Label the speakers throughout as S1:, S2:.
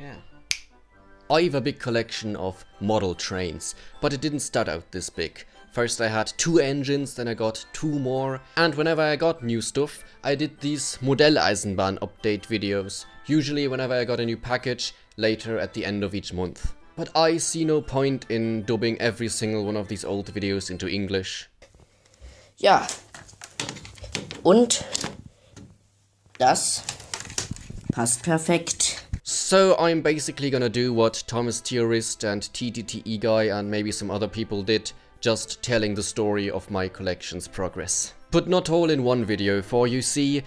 S1: Yeah. I have a big collection of model trains, but it didn't start out this big. First I had 2 engines, then I got 2 more, and whenever I got new stuff, I did these Modelleisenbahn update videos, usually whenever I got a new package, later at the end of each month. But I see no point in dubbing every single one of these old videos into English.
S2: Ja, und das passt perfekt.
S1: So I'm basically gonna do what Thomas Theorist and TTTE Guy and maybe some other people did, just telling the story of my collection's progress. But not all in one video, for you see,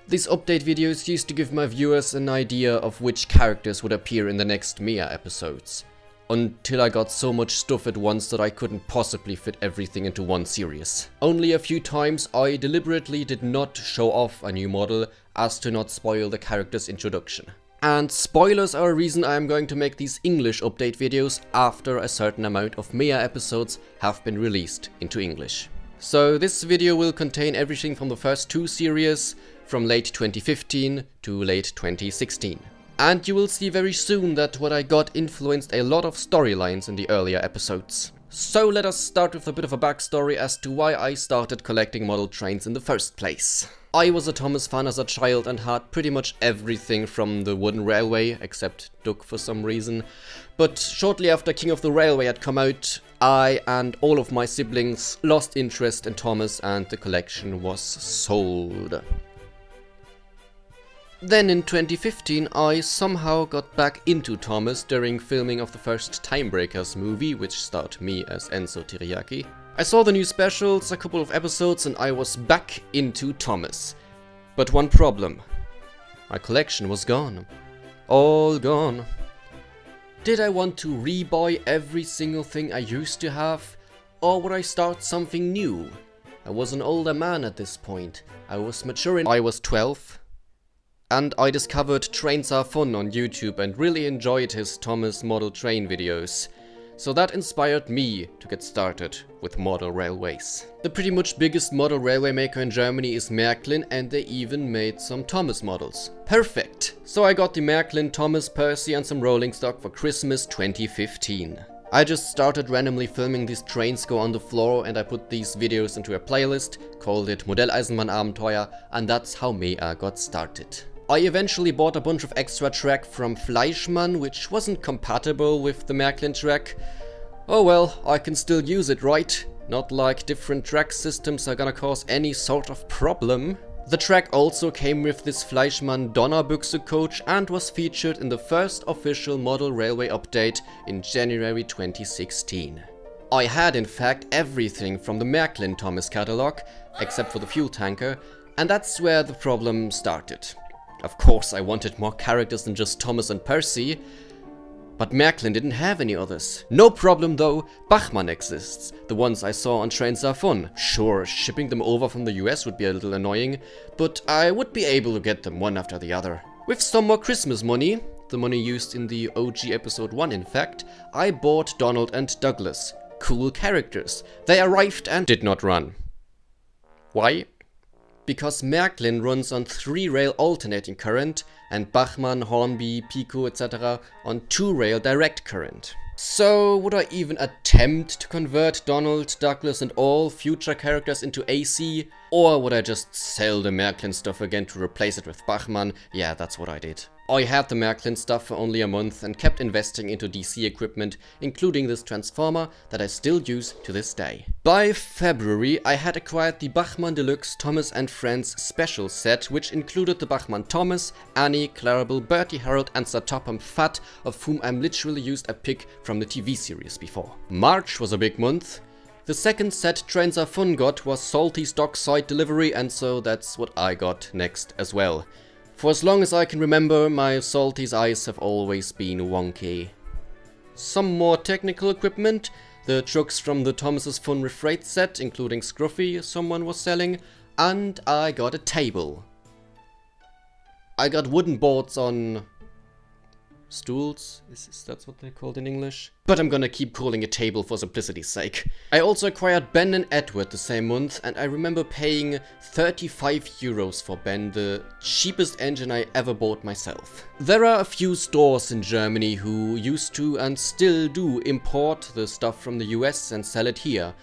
S1: these update videos used to give my viewers an idea of which characters would appear in the next Mia episodes. Until I got so much stuff at once that I couldn't possibly fit everything into one series. Only a few times I deliberately did not show off a new model as to not spoil the character's introduction. And spoilers are a reason I am going to make these English update videos after a certain amount of Mia episodes have been released into English. So this video will contain everything from the first 2 series, from late 2015 to late 2016. And you will see very soon that what I got influenced a lot of storylines in the earlier episodes. So let us start with a bit of a backstory as to why I started collecting model trains in the first place. I was a Thomas fan as a child and had pretty much everything from the wooden railway, except Duck for some reason. But shortly after King of the Railway had come out, I and all of my siblings lost interest in Thomas and the collection was sold. Then in 2015 I somehow got back into Thomas during filming of the first Timebreakers movie, which starred me as Enzo Teriyaki. I saw the new specials, a couple of episodes, and I was back into Thomas. But one problem. My collection was gone. All gone. Did I want to rebuy every single thing I used to have? Or would I start something new? I was an older man at this point. I was mature I was 12. And I discovered Trains Are Fun on YouTube and really enjoyed his Thomas model train videos. So that inspired me to get started with model railways. The pretty much biggest model railway maker in Germany is Märklin, and they even made some Thomas models. Perfect! So I got the Märklin, Thomas, Percy and some rolling stock for Christmas 2015. I just started randomly filming these trains go on the floor and I put these videos into a playlist, called it Modelleisenbahn Abenteuer, and that's how Mea got started. I eventually bought a bunch of extra track from Fleischmann, which wasn't compatible with the Märklin track. Oh well, I can still use it, right? Not like different track systems are gonna cause any sort of problem. The track also came with this Fleischmann Donnerbüchse coach and was featured in the first official model railway update in January 2016. I had in fact everything from the Märklin Thomas catalog, except for the fuel tanker, and that's where the problem started. Of course I wanted more characters than just Thomas and Percy, but Märklin didn't have any others. No problem though, Bachmann exists, the ones I saw on Trains Are Fun. Sure, shipping them over from the US would be a little annoying, but I would be able to get them one after the other. With some more Christmas money, the money used in the OG episode 1 in fact, I bought Donald and Douglas. Cool characters. They arrived and did not run. Why? Because Märklin runs on 3-rail alternating current and Bachmann, Hornby, Pico, etc. on 2-rail direct current. So would I even attempt to convert Donald, Douglas and all future characters into AC? Or would I just sell the Märklin stuff again to replace it with Bachmann? Yeah, that's what I did. I had the Märklin stuff for only a month and kept investing into DC equipment, including this transformer that I still use to this day. By February I had acquired the Bachmann Deluxe Thomas and Friends special set, which included the Bachmann Thomas, Annie, Clarabelle, Bertie, Harold and Sir Topham Fat, of whom I'm literally used a pic from the TV series before. March was a big month. The second set Trains Are Fun got was Salty's Dockside Delivery, and so that's what I got next as well. For as long as I can remember, my Salty's eyes have always been wonky. Some more technical equipment, the trucks from the Thomas's Fun Refreight set, including Scruffy, someone was selling, and I got a table. I got wooden boards on Stools, is that what they're called in English? But I'm gonna keep calling it table for simplicity's sake. I also acquired Ben and Edward the same month, and I remember paying 35 euros for Ben, the cheapest engine I ever bought myself. There are a few stores in Germany who used to and still do import the stuff from the US and sell it here.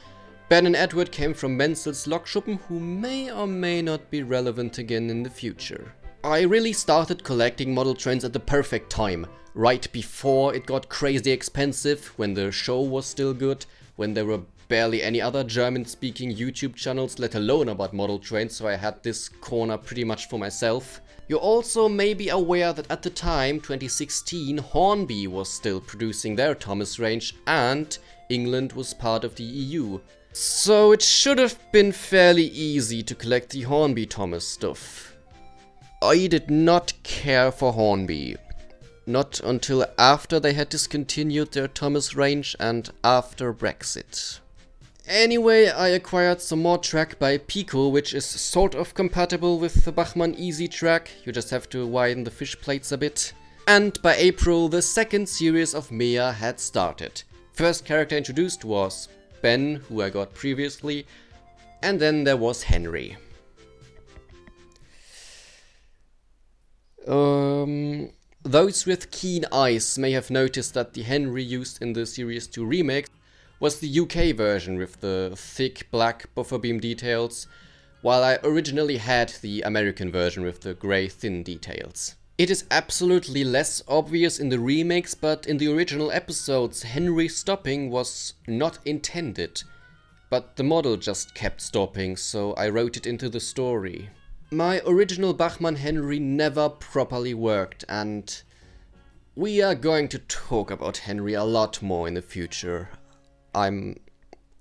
S1: Ben and Edward came from Menzel's Lokschuppen, who may or may not be relevant again in the future. I really started collecting model trains at the perfect time, right before it got crazy expensive, when the show was still good, when there were barely any other German-speaking YouTube channels, let alone about model trains, so I had this corner pretty much for myself. You also may be aware that at the time, 2016, Hornby was still producing their Thomas range, and England was part of the EU. So it should have been fairly easy to collect the Hornby Thomas stuff. I did not care for Hornby. Not until after they had discontinued their Thomas range and after Brexit. Anyway, I acquired some more track by Pico, which is sort of compatible with the Bachmann Easy track, you just have to widen the fish plates a bit. And by April, the second series of Mea had started. First character introduced was Ben, who I got previously, and then there was Henry. Those with keen eyes may have noticed that the Henry used in the Series 2 remake was the UK version with the thick black buffer beam details, while I originally had the American version with the grey thin details. It is absolutely less obvious in the remakes, but in the original episodes Henry stopping was not intended, but the model just kept stopping, so I wrote it into the story. My original Bachmann Henry never properly worked, and we are going to talk about Henry a lot more in the future. I'm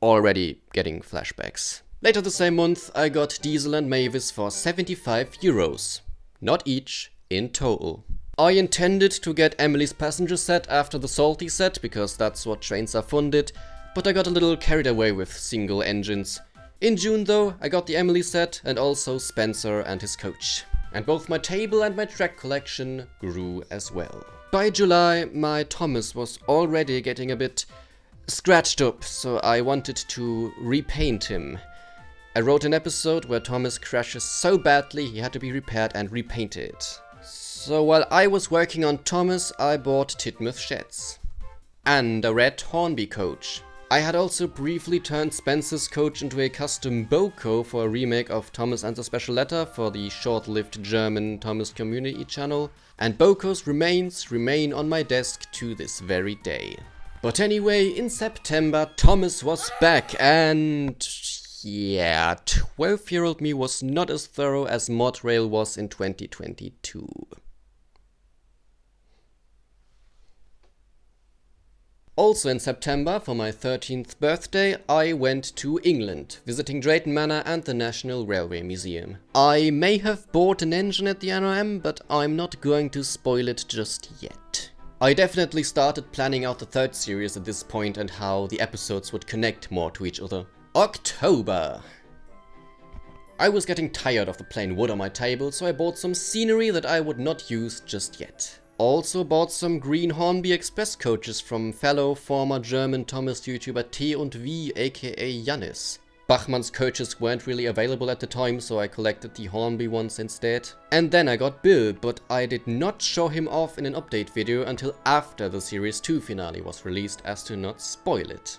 S1: already getting flashbacks. Later the same month I got Diesel and Mavis for 75 euros. Not each, in total. I intended to get Emily's passenger set after the Salty set, because that's what trains are funded, but I got a little carried away with single engines. In June though, I got the Emily set and also Spencer and his coach. And both my table and my track collection grew as well. By July, my Thomas was already getting a bit scratched up, so I wanted to repaint him. I wrote an episode where Thomas crashes so badly he had to be repaired and repainted. So while I was working on Thomas, I bought Titmuth sheds. And a red Hornby coach. I had also briefly turned Spencer's coach into a custom Boko for a remake of Thomas and the Special Letter for the short-lived German Thomas community channel, and Boko's remains remain on my desk to this very day. But anyway, in September Thomas was back, and yeah, 12-year-old me was not as thorough as Modrail was in 2022. Also in September, for my 13th birthday, I went to England, visiting Drayton Manor and the National Railway Museum. I may have bought an engine at the NRM, but I'm not going to spoil it just yet. I definitely started planning out the third series at this point and how the episodes would connect more to each other. October! I was getting tired of the plain wood on my table, so I bought some scenery that I would not use just yet. Also bought some green Hornby Express coaches from fellow former German Thomas YouTuber T und V, aka Jannis. Bachmann's coaches weren't really available at the time, so I collected the Hornby ones instead. And then I got Bill, but I did not show him off in an update video until after the Series 2 finale was released, as to not spoil it.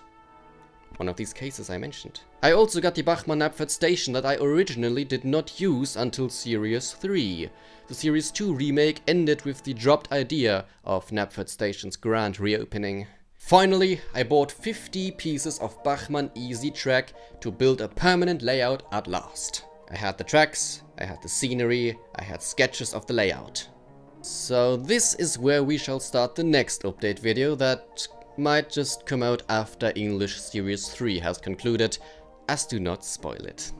S1: One of these cases I mentioned. I also got the Bachmann Knapford station that I originally did not use until Series 3. The Series 2 remake ended with the dropped idea of Knapford station's grand reopening. Finally, I bought 50 pieces of Bachmann Easy Track to build a permanent layout at last. I had the tracks, I had the scenery, I had sketches of the layout. So this is where we shall start the next update video that might just come out after English Series 3 has concluded, as do not spoil it.